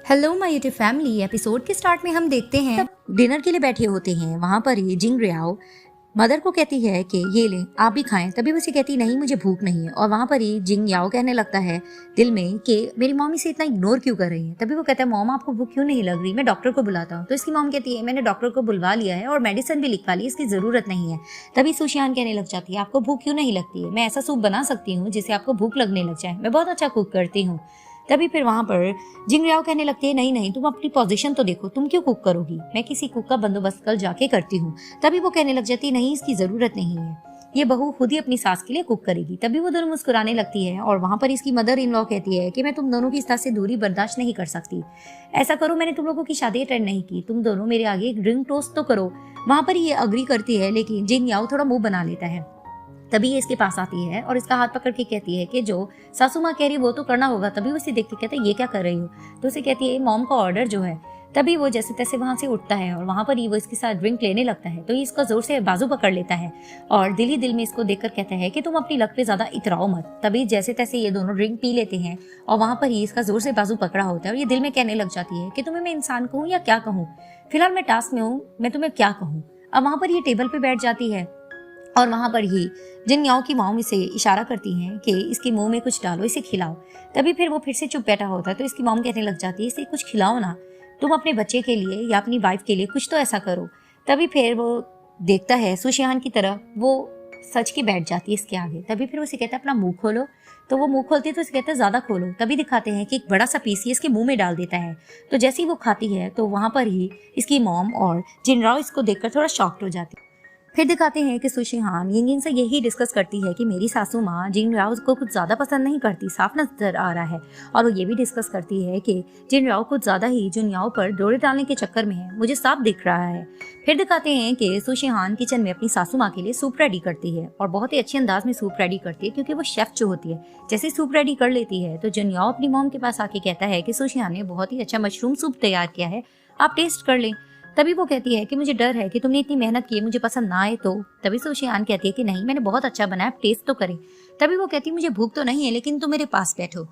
Hello my YouTube family. Episode के start में हम देखते हैं डिनर के लिए बैठे होते हैं। वहाँ पर ही जिंग रियाओ मदर को कहती है कि ये ले आप भी खाएं। तभी वो उसे कहती नहीं मुझे भूख नहीं है। और वहाँ पर ही जिंग याओ कहने लगता है दिल में कि मेरी मॉम इसे इतना इग्नोर क्यों कर रही है। तभी वो कहता है मॉम आपको भूख क्यों नहीं लग रही, मैं डॉक्टर को बुलाता हूँ। तो इसकी मॉम कहती है मैंने डॉक्टर को बुलवा लिया है और मेडिसिन भी लिखवा ली, इसकी जरूरत नहीं है। तभी सुशियान कहने लग जाती है आपको भूख क्यों नहीं लगती है, मैं ऐसा सूप बना सकती हूँ जिससे आपको भूख लगने लग जाए, मैं बहुत अच्छा कुक करती हूँ। तभी फिर वहां पर जिंग रियाओ कहने लगती है नहीं नहीं तुम अपनी पोजीशन तो देखो, तुम क्यों कुक करोगी, मैं किसी कुक का बंदोबस्त कल जाके करती हूँ। तभी वो कहने लग जाती है नहीं इसकी जरूरत नहीं है, ये बहू खुद ही अपनी सास के लिए कुक करेगी। तभी वो दोनों मुस्कुराने लगती है और वहां पर इसकी मदर इन लॉ कहती है कि मैं तुम दोनों की इस तरह से दूरी बर्दाश्त नहीं कर सकती। ऐसा करो मैंने तुम लोगों की शादी अटेंड नहीं की, तुम दोनों मेरे आगे एक ड्रिंक टोस्ट तो करो। वहां पर ये अग्री करती है लेकिन जिंग याओ थोड़ा मुंह बना लेता है। तभी ये इसके पास आती है और इसका हाथ पकड़ के कहती है कि जो सासू माँ कह रही वो तो करना होगा। तभी वो उसे देख के कहता है ये क्या कर रही हो। तो उसे कहती है मॉम का ऑर्डर जो है। तभी वो जैसे तैसे वहां से उठता है और वहां पर ही वो इसके साथ ड्रिंक लेने लगता है। तो ये इसका जोर से बाजू पकड़ लेता है और दिल ही दिल में इसको देखकर कहता है कि तुम अपनी लक पे ज्यादा इतराओ मत। तभी जैसे तैसे ये दोनों ड्रिंक पी लेते हैं और वहां पर ही इसका जोर से बाजू पकड़ा होता है और ये दिल में कहने लग जाती है कि तुम्हें मैं इंसान कहूँ या क्या कहूँ, फिलहाल मैं टास्क में हूँ, मैं तुम्हें क्या कहूँ। अब वहां पर ये टेबल पे बैठ जाती है और वहां पर ही जिन याओ की मॉम इसे इशारा करती है कि इसके मुंह में कुछ डालो, इसे खिलाओ। तभी फिर वो फिर से चुप बैठा होता है तो इसकी मॉम कहने लग जाती है इसे कुछ खिलाओ ना, तुम अपने बच्चे के लिए या अपनी वाइफ के लिए कुछ तो ऐसा करो। तभी फिर वो देखता है सुशियान की तरफ, वो सच के बैठ जाती है इसके आगे। तभी फिर उसे कहता है अपना मुंह खोलो। तो वो मुंह खोलती है तो उसे कहता है ज्यादा खोलो। तभी दिखाते हैं कि एक बड़ा सा पीस इसके मुंह में डाल देता है। तो जैसे ही वो खाती है तो वहां पर ही इसकी मॉम और जिन राव इसको देखकर थोड़ा शॉक्ड हो जाती है। फिर दिखाते हैं कि सुशिहान यिंगिन से यही डिस्कस करती है कि मेरी सासू माँ जिन राव को कुछ ज्यादा पसंद नहीं करती, साफ नजर आ रहा है। और वो ये भी डिस्कस करती है कि जिन राव कुछ ज्यादा ही जुन याओ पर डोरे डालने के चक्कर में है, मुझे साफ दिख रहा है। फिर दिखाते हैं कि सुशिहान किचन में अपनी सासू माँ के लिए सूप रेडी करती है और बहुत ही अच्छे अंदाज में सूप रेडी करती है क्योंकि वो शेफ जो होती है। जैसे सूप रेडी कर लेती है तो जुन याओ अपनी मॉम के पास आके कहता है कि सुशिहान ने बहुत ही अच्छा मशरूम सूप तैयार किया है, आप टेस्ट कर लें। तभी वो कहती है कि मुझे डर है कि तुमने इतनी मेहनत की है, मुझे पसंद ना आए तो। तभी सुशियान कहती है कि नहीं मैंने बहुत अच्छा बनाया, आप टेस्ट तो करें। तभी वो कहती है मुझे भूख तो नहीं है लेकिन तुम मेरे पास बैठो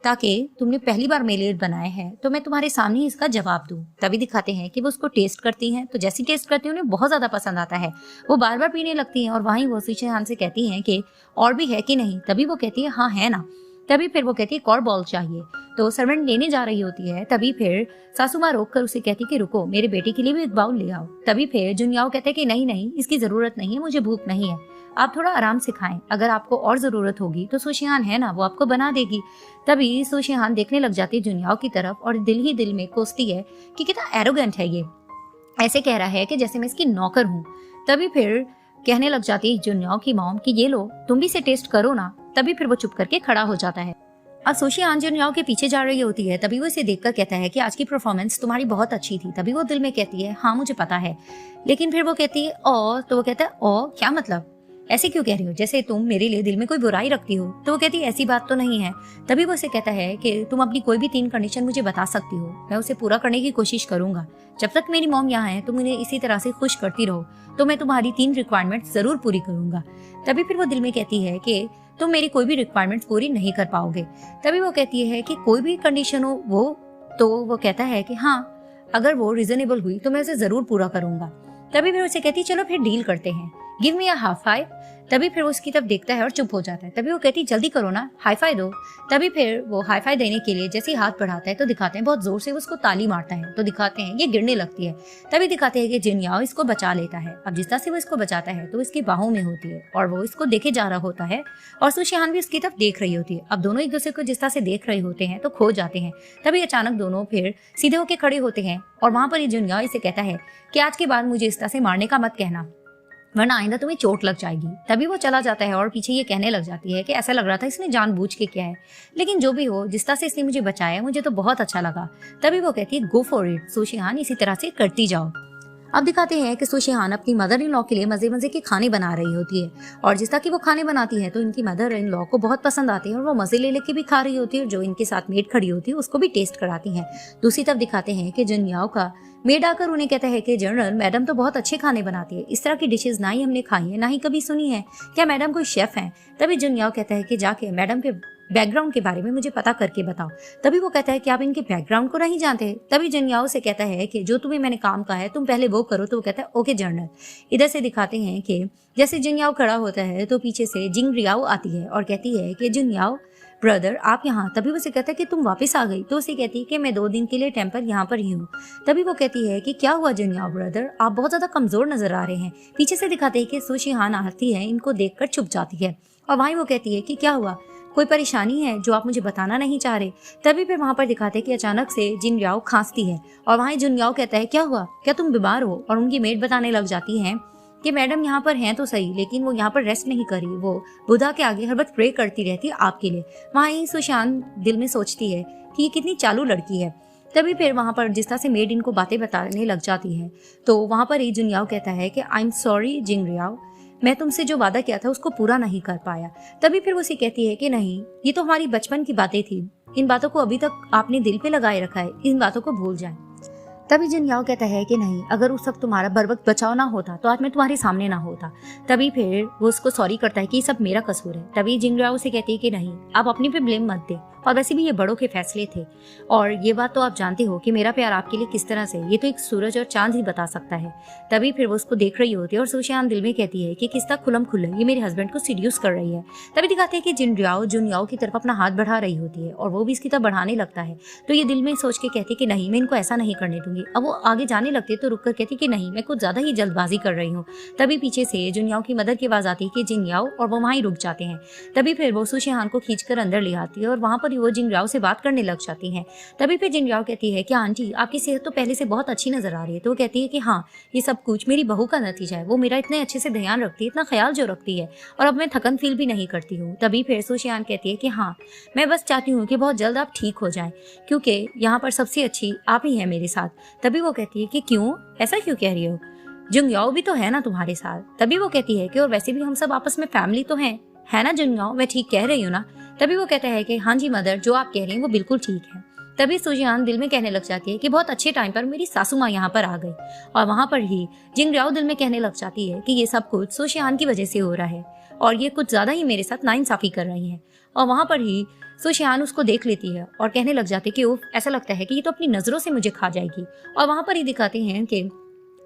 ताकि तुमने पहली बार मेरे लिए बनाए हैं तो मैं तुम्हारे सामने ही इसका जवाब दूं। तभी दिखाते हैं कि वो उसको टेस्ट करती हैं। तो जैसी टेस्ट करती है उन्हें बहुत ज्यादा पसंद आता है, वो बार बार पीने लगती हैं और वहीं वो सुशियान से कहती हैं कि और भी है कि नहीं। तभी वो कहती है हाँ है ना। तभी फिर वो कहती है एक और बॉल चाहिए। तो सर्वेंट लेने जा रही होती है। तभी फिर सासू माँ रोक कर उसे कहती कि रुको मेरे बेटे के लिए भी एक बाउल ले आओ। तभी फिर जुन याओ कहते हैं कि नहीं नहीं इसकी जरूरत नहीं है, मुझे भूख नहीं है, आप थोड़ा आराम से खाएं, अगर आपको और जरूरत होगी तो सुशियान है ना वो आपको बना देगी। तभी सुशियान देखने लग जाती है जुन याओ की तरफ और दिल ही दिल में कोसती है कि कितना एरोगेंट है ये, ऐसे कह रहा है कि जैसे मैं इसकी नौकर हूँ। तभी फिर कहने लग जाती है जुन याओ की मॉम कि ये लो तुम भी इसे टेस्ट करो ना। तभी फिर वो चुप करके खड़ा हो जाता है। अब सुशियान जुन याओ के पीछे जा रही होती है। तभी वो इसे देखकर कहता है कि आज की परफॉर्मेंस तुम्हारी बहुत अच्छी थी। तभी वो दिल में कहती है हाँ मुझे पता है, लेकिन फिर वो कहती है ओ। तो वो कहता है ओ क्या मतलब, ऐसे क्यों कह रही हो, जैसे तुम मेरे लिए दिल में कोई बुराई रखती हो। तो वो कहती है ऐसी बात तो नहीं है। तभी वो उसे कहता है कि तुम अपनी कोई भी 3 कंडीशन मुझे बता सकती हो, मैं उसे पूरा करने की कोशिश करूंगा। जब तक मेरी मॉम यहाँ है तुम उन्हें इसी तरह से खुश करती रहो तो मैं तुम्हारी 3 रिक्वायरमेंट जरूर पूरी करूंगा। तभी फिर वो दिल में कहती है कि तुम मेरी कोई भी रिक्वायरमेंट पूरी नहीं कर पाओगे। तभी वो कहती है कि कोई भी कंडीशन हो वो, तो वो कहता है कि हाँ अगर वो रीजनेबल हुई तो मैं उसे जरूर पूरा करूंगा। तभी फिर उसे कहती चलो फिर डील करते हैं, give me a high five. तभी फिर वो उसकी तरफ देखता है और चुप हो जाता है। तभी वो कहती जल्दी करो ना, हाई फाइव दो। तभी फिर वो हाई फाइव देने के लिए जैसे ही हाथ बढ़ाता है तो दिखाते हैं बहुत जोर से उसको ताली मारता है। तो दिखाते हैं ये गिरने लगती है। तभी दिखाते हैं कि जिन याओ इसको बचा लेता है। अब जिस तरह से वो इसको बचाता है तो इसकी बाहों में होती है और वो इसको देखे जा रहा होता है और सुशियान भी उसकी तरफ देख रही होती है। अब दोनों एक दूसरे को जिस तरह से देख रहे होते हैं तो खो जाते हैं। तभी अचानक दोनों फिर सीधे होके खड़े होते हैं और वहां पर जिन याओ इसे कहता है कि आज के बाद मुझे इस तरह से मारने का मत कहना वरना आइंदा तुम्हें चोट लग जाएगी। तभी वो चला जाता है और पीछे ये कहने लग जाती है कि ऐसा लग रहा था इसने जानबूझ के किया है, लेकिन जो भी हो जिस तरह से इसने मुझे बचाया मुझे तो बहुत अच्छा लगा। तभी वो कहती है गो फॉर इट सुशियान, इसी तरह से करती जाओ। अब दिखाते हैं कि सुशियान अपनी मदर इन लॉ के लिए मजे मजे के खाने बना रही होती है और जिस तरह की वो खाने बनाती है तो इनकी मदर इन लॉ को बहुत पसंद आते हैं और वो मजे ले लेके भी खा रही होती है। जो इनके साथ मेड खड़ी होती है उसको भी टेस्ट कराती हैं। दूसरी तरफ दिखाते हैं कि जुन याओ का मेड आकर उन्हें कहता है कि जनरल मैडम तो बहुत अच्छे खाने बनाती है, इस तरह की डिशेज ना ही हमने खाई है ना ही कभी सुनी है, क्या मैडम कोई शेफ हैं। तभी जुन याओ कहता है कि जाके मैडम के बैकग्राउंड के बारे में मुझे पता करके बताओ। तभी वो कहता है कि आप इनके बैकग्राउंड को नहीं जानते। तभी जिनयाओ से कहता है कि जो तुम्हें मैंने काम कहा है तुम पहले वो करो। तो वो कहता है ओके जनरल। इधर से दिखाते हैं कि जैसे जिनयाओ खड़ा होता है तो पीछे से जिंग रियाओ आती है और कहती है कि जिनयाओ ब्रदर आप यहाँ। तभी वो उसे कहता है कि तुम वापस आ गई। तो उसे कहती है कि मैं 2 दिन के लिए टेम्पर यहाँ पर ही हूँ। तभी वो कहती है कि क्या हुआ जिनयाओ ब्रदर, आप बहुत ज्यादा कमजोर नजर आ रहे हैं। पीछे से दिखाते हैं कि सुशी हान आती है, इनको देखकर छुप जाती है और वहीं वो कहती है कि क्या हुआ, कोई परेशानी है जो आप मुझे बताना नहीं चाह रहे। तभी फिर वहां पर दिखाते हैं कि अचानक से जिन रियाओ खांसती है और वहीं जिन रियाओ कहता है क्या हुआ, क्या तुम बीमार हो। और उनकी मेड बताने लग जाती है कि मैडम यहाँ पर हैं तो सही, लेकिन वो यहाँ पर रेस्ट नहीं करी, वो बुधा के आगे हर वक्त प्रे करती रहती है आपके लिए। वहीं सुशान दिल में सोचती है कि ये कितनी चालू लड़की है। तभी फिर वहां पर जिस तरह से मेड इनको बातें बताने लग जाती है तो वहां पर ही जुनियाओ कहता है कि आई एम सॉरी जिंग रियाओ, मैं तुमसे जो वादा किया था उसको पूरा नहीं कर पाया। तभी फिर वो उसे कहती है कि नहीं, ये तो हमारी बचपन की बातें थी, इन बातों को अभी तक आपने दिल पे लगाए रखा है, इन बातों को भूल जाएं। तभी जिनयाओ कहता है कि नहीं, अगर उस वक्त तुम्हारा बर वक्त बचाव ना होता तो आज मैं तुम्हारे सामने ना होता। तभी फिर वो उसको सॉरी करता है कि ये सब मेरा कसूर है। तभी जिनयाओ से कहती है कि नहीं, आप अपने पे ब्लेम मत दे, और वैसे भी ये बड़ों के फैसले थे, और ये बात तो आप जानते हो कि मेरा प्यार आपके लिए किस तरह से, ये तो एक सूरज और चांद ही बता सकता है। तभी फिर वो उसको देख रही होती है और सुशियान दिल में कहती है कि किस तरह खुलम खुल्ला ये मेरे हस्बैंड को सीड्यूस कर रही है। तभी दिखाते हैं कि जिनयाओ जुनियाओ की तरफ अपना हाथ बढ़ा रही होती है और वो भी इसकी तरफ बढ़ाने लगता है। तो ये दिल में सोच के कहती है कि नहीं, मैं इनको ऐसा नहीं करने दूंगी। अब वो आगे जाने लगती है तो रुक कर कहती कि नहीं, मैं कुछ ज्यादा ही जल्दबाजी कर रही हूँ। तभी पीछे से जुनियाओ की मदर की आवाज आती है कि जिनयाओ, और वो वहीं रुक जाते हैं। तभी फिर वो सुशियान को खींचकर अंदर ले आती है और वहां पर वो जिनयाओ से बात करने लग जाती हैं। तभी फिर जिनयाओ कहती है कि आंटी आपकी सेहत तो पहले से बहुत अच्छी नजर आ रही है। तो वो कहती है कि हाँ, ये सब कुछ मेरी बहू का नतीजा है, वो मेरा इतने अच्छे से ध्यान रखती है, इतना ख्याल जो रखती है, और अब मैं थकन फील भी नहीं करती हूँ। तभी फिर सुशियान कहती है कि हाँ, मैं बस चाहती हूँ कि बहुत जल्द आप ठीक हो जाएं, क्योंकि यहाँ पर सबसे अच्छी आप ही हैं मेरे साथ। तभी वो कहती है कि क्यों, ऐसा क्यों कह रही हो, जुंगयाओ भी तो है ना तुम्हारे साथ। तभी वो कहती है कि और वैसे भी हम सब आपस में फैमिली तो हैं, है ना जुंगयाओ, मैं ठीक कह रही हूँ ना। तभी वो कहता है कि हाँ जी मदर, जो आप कह रही हैं वो बिल्कुल ठीक है। तभी सुजियान दिल में कहने लग जाती है कि बहुत अच्छे टाइम पर मेरी सासू माँ यहाँ पर आ गई, और वहां पर ही जिंगयाओ दिल में कहने लग जाती है कि ये सब कुछ सुशियान की वजह से हो रहा है और ये कुछ ज्यादा ही मेरे साथ नाइंसाफी कर रही है। और वहां पर ही सुशियान उसको देख लेती है और कहने लग जाती है कि उफ, ऐसा लगता है कि ये तो अपनी नजरों से मुझे खा जाएगी। और वहां पर ही दिखाते हैं कि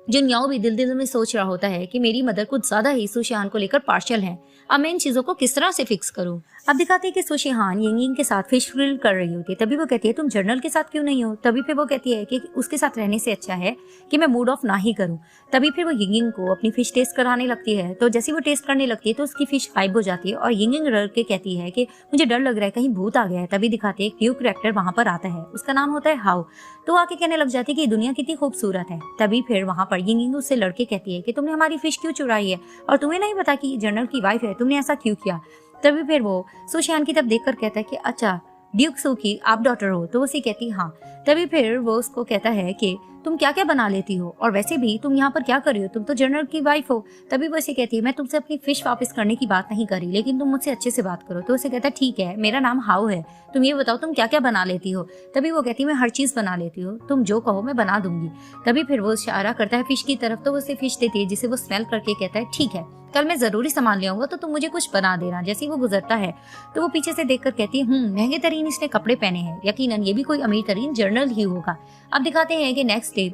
जिनयाओ भी दिल में सोच रहा होता है कि मेरी मदर कुछ ज्यादा ही सुशियान को लेकर पार्शियल है, अब मैं इन चीजों को किस तरह से फिक्स करूं। अब दिखाते हैं कि सुशियान यिंगिंग के साथ फिश ग्रिल कर रही होती है। तभी वो कहती है तुम जर्नल के साथ क्यों नहीं हो। तभी फिर वो कहती है कि उसके साथ रहने से अच्छा है कि मैं मूड ऑफ ना ही करूं। तभी फिर वो यिंगिंग को अपनी फिश टेस्ट कराने लगती है। तो जैसे वो टेस्ट करने लगती है तो उसकी फिश गायब हो जाती है और यिंगिंग डर के कहती है कि मुझे डर लग रहा है, कहीं भूत आ गया है। तभी दिखाते हैं न्यू कैरेक्टर वहां पर आता है, उसका नाम होता है हाउ। तो आके कहने लग जाती है कि दुनिया कितनी खूबसूरत है। तभी फिर वहां पर यिंगिंग उससे लड़के कहती है कि तुमने हमारी फिश क्यों चुराई है और तुम्हें नहीं पता कि जनरल की वाइफ है, तुमने ऐसा क्यों किया। तभी फिर वो सुशियान की तरफ देखकर कहता है कि अच्छा ड्यूक सू की आप डॉटर हो। तो उसे कहती हाँ। तभी फिर वो उसको कहता है कि तुम क्या क्या बना लेती हो, और वैसे भी तुम यहाँ पर क्या कर रही हो, तुम तो जनरल की वाइफ हो। तभी वो उसे कहती है मैं तुमसे अपनी फिश वापस करने की बात नहीं करी, लेकिन तुम मुझसे अच्छे से बात करो। तो उसे कहता है ठीक है, मेरा नाम हाउ है, तुम ये बताओ तुम क्या क्या बना लेती हो। तभी वो कहती है मैं हर चीज बना लेती हूँ, तुम जो कहो मैं बना दूंगी। तभी फिर वो इशारा करता है फिश की तरफ, तो वो उसे फिश देती है जिसे वो स्मेल करके कहता है ठीक है, कल मैं जरूरी सामान ले आऊंगा तो तुम मुझे कुछ बना देना। जैसे ही वो गुजरता है तो वो पीछे से देखकर कहती है महंगे तरीन इसने कपड़े पहने हैं, यकीनन ये भी कोई अमीर तरीन जर्नल ही होगा। अब दिखाते हैं कि नेक्स्ट डे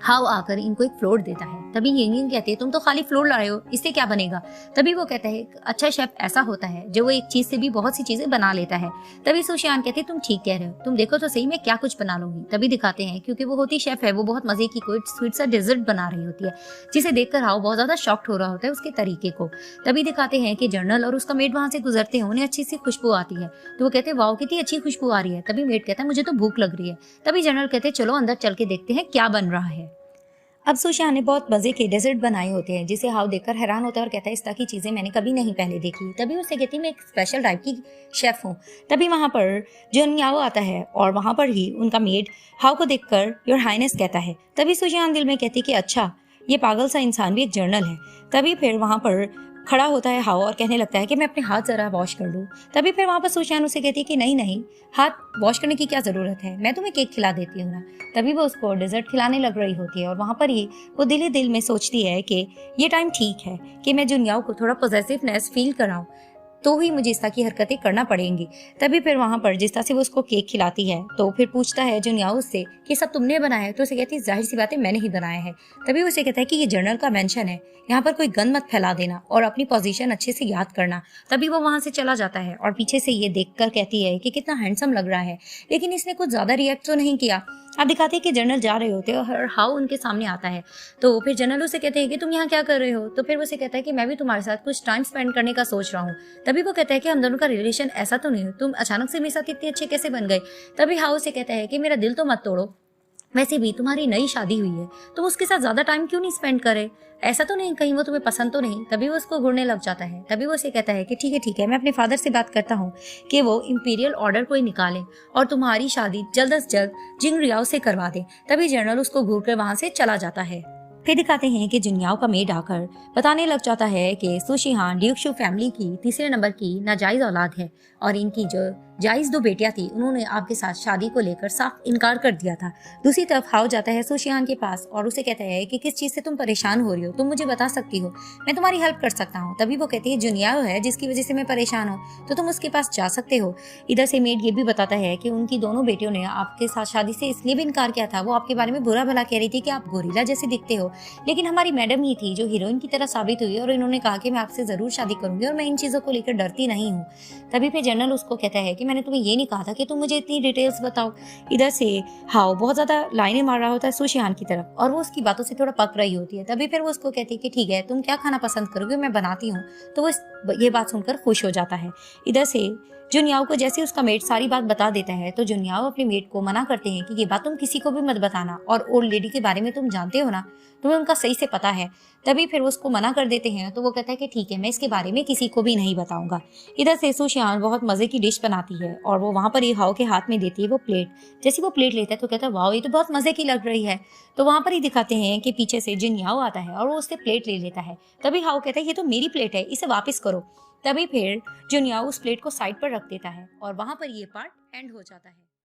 हाउ आकर इनको एक फ्लोर देता है। तभी यिंगिंग कहती है तुम तो खाली फ्लोर ला रहे हो, इससे क्या बनेगा। तभी वो कहता है अच्छा शेफ ऐसा होता है जो वो एक चीज से भी बहुत सी चीजें बना लेता है। तभी सुशियान कहती है तुम ठीक कह रहे हो, तुम देखो तो सही मैं क्या कुछ बना लूंगी। तभी दिखाते हैं क्योंकि वो होती शेफ है, वो बहुत मजे की कोई स्वीट सा डेजर्ट बना रही होती है, जिसे देखकर हाउ बहुत ज्यादा शॉक्ड हो रहा होता है उसके तरीके को। तभी दिखाते हैं कि जर्नल और उसका मेड वहां से गुजरते हैं, उन्हें अच्छी सी खुशबू आती है। तो वो कहते हैं वाओ कितनी अच्छी खुशबू आ रही है। तभी मेड कहता है मुझे तो भूख लग रही है। तभी जर्नल कहते हैं चलो अंदर चल के देखते हैं क्या बन रहा है। अब सुशियान ने बहुत मजे के डेजर्ट बनाए होते हैं, जिसे हाउ देखकर हैरान होता है और कहता है इस तरह की चीजें मैंने कभी नहीं पहले देखी। तभी उसे कहती मैं एक स्पेशल टाइप की शेफ हूँ। तभी वहां पर जुनियाओ आता है और वहां पर ही उनका मेड हाउ को देखकर योर हाइनेस कहता है। तभी सुशियान दिल में कहती कि अच्छा ये पागल सा इंसान भी एक जर्नल है। तभी फिर वहां पर खड़ा होता है हाउ और कहने लगता है कि मैं अपने हाथ जरा वॉश कर लूं। तभी फिर वहां पर सुशियान उसे कहती है कि नहीं नहीं, हाथ वॉश करने की क्या जरूरत है, मैं तुम्हें केक खिला देती हूँ ना। तभी वो उसको डेजर्ट खिलाने लग रही होती है और वहां पर ही वो दिल ही दिल में सोचती है कि ये टाइम ठीक है कि मैं जुनियाओ को थोड़ा पॉजेसिवनेस फील कराऊं। तो ही मुझे इस तरह की हरकतें करना पड़ेंगी। तभी फिर वहाँ पर जिस तरह से वो उसको केक खिलाती है तो फिर पूछता है जुनियाओ उससे कि सब तुमने बनाया है, तो उसे कहती है जाहिर सी बात है मैंने ही बनाया है। तभी उसे कहता है कि ये जर्नल का मेंशन है, यहाँ पर कोई गंद मत फैला देना और अपनी पोजीशन अच्छे से याद करना। तभी वो वहाँ से चला जाता है और पीछे से ये देखकर कहती है कि कितना हैंडसम लग रहा है, लेकिन इसने कुछ ज्यादा रिएक्ट तो नहीं किया। आप दिखाते हैं कि जनरल जा रहे होते और हाउ उनके सामने आता है, तो फिर जनरल उसे कहते हैं कि तुम यहाँ क्या कर रहे हो। तो फिर वो उसे कहता है कि मैं भी तुम्हारे साथ कुछ टाइम स्पेंड करने का सोच रहा हूँ। तभी वो कहता है कि हम दोनों का रिलेशन ऐसा तो नहीं, तुम अचानक से मेरे साथ इतने अच्छे कैसे बन गए। तभी हाउ उसे कहता है कि मेरा दिल तो मत तोड़ो, वैसे भी तुम्हारी नई शादी हुई है, तुम उसके साथ ज्यादा टाइम क्यों नहीं स्पेंड करे, ऐसा तो नहीं कहीं वो तुम्हें पसंद तो नहीं। तभी वो उसको घूरने लग जाता है। तभी वो उसे कहता है कि ठीक है मैं अपने फादर से बात करता हूँ कि वो इंपीरियल ऑर्डर कोई निकाले और तुम्हारी शादी जल्द से जल्द जिंग रियाओ से करवा दे। तभी जनरल उसको घूर कर वहां से चला जाता है। फिर दिखाते हैं कि जिनयाओ का मेड आकर बताने लग जाता है कि सुशिहान ड्यूक्शु फैमिली की तीसरे नंबर की नाजायज औलाद है और इनकी जो जायज 2 बेटियां थी उन्होंने आपके साथ शादी को लेकर साफ इनकार कर दिया था। दूसरी तरफ हाओ जाता है सुशिहान के पास और उसे कहता है कि किस चीज से तुम परेशान हो रही हो, तुम मुझे बता सकती हो, मैं तुम्हारी हेल्प कर सकता हूँ। तभी वो कहती है जुनियाओ है जिसकी वजह से मैं परेशान हूँ, तो तुम उसके पास जा सकते हो। इधर से मेड ये भी बताता है कि उनकी दोनों बेटियों ने आपके साथ शादी से इसलिए भी इनकार किया था, वो आपके बारे में बुरा भला कह रही थी कि आप गोरिल्ला जैसे दिखते हो, लेकिन हमारी मैडम ही थी जो हीरोइन की तरह साबित हुई और इन्होंने कहा कि मैं आपसे जरूर शादी करूंगी और मैं इन चीजों को लेकर डरती नहीं हूँ। तभी फिर जनरल उसको कहता है कि मैंने तुम्हें ये नहीं कहा था कि तुम मुझे इतनी डिटेल्स बताओ। इधर से हाओ बहुत ज्यादा लाइनें मार रहा होता है सुशिहान की तरफ और वो उसकी बातों से थोड़ा पक रही होती है। तभी फिर वो उसको कहती है कि ठीक है तुम क्या खाना पसंद करोगे, मैं बनाती हूँ। तो वो ये बात सुनकर खुश हो जाता है। इधर से जुनियाओ को जैसे उसका मेट सारी बात बता देता है तो जुनियाओ अपने मेट को मना करते हैं कि ये बात तुम किसी को भी मत बताना और ओल्ड लेडी के बारे में तुम जानते हो ना, तुम्हें उनका सही से पता है। तभी फिर उसको मना कर देते हैं तो वो कहता है कि ठीक है मैं इसके बारे में किसी को भी नहीं बताऊंगा। इधर से सुशियान बहुत मजे की डिश बनाती है और वो वहां पर हाओ के हाथ में देती है वो प्लेट। जैसे वो प्लेट लेता है तो कहता है वाओ ये तो बहुत मजे की लग रही है। तो वहां पर ही दिखाते हैं कि पीछे से जिनयाओ आता है और वो उससे प्लेट ले लेता है। तभी हाओ कहता है ये तो मेरी प्लेट है, इसे वापस करो। तभी फिर जुनियाओ उस प्लेट को साइड पर रख देता है और वहां पर ये पार्ट एंड हो जाता है।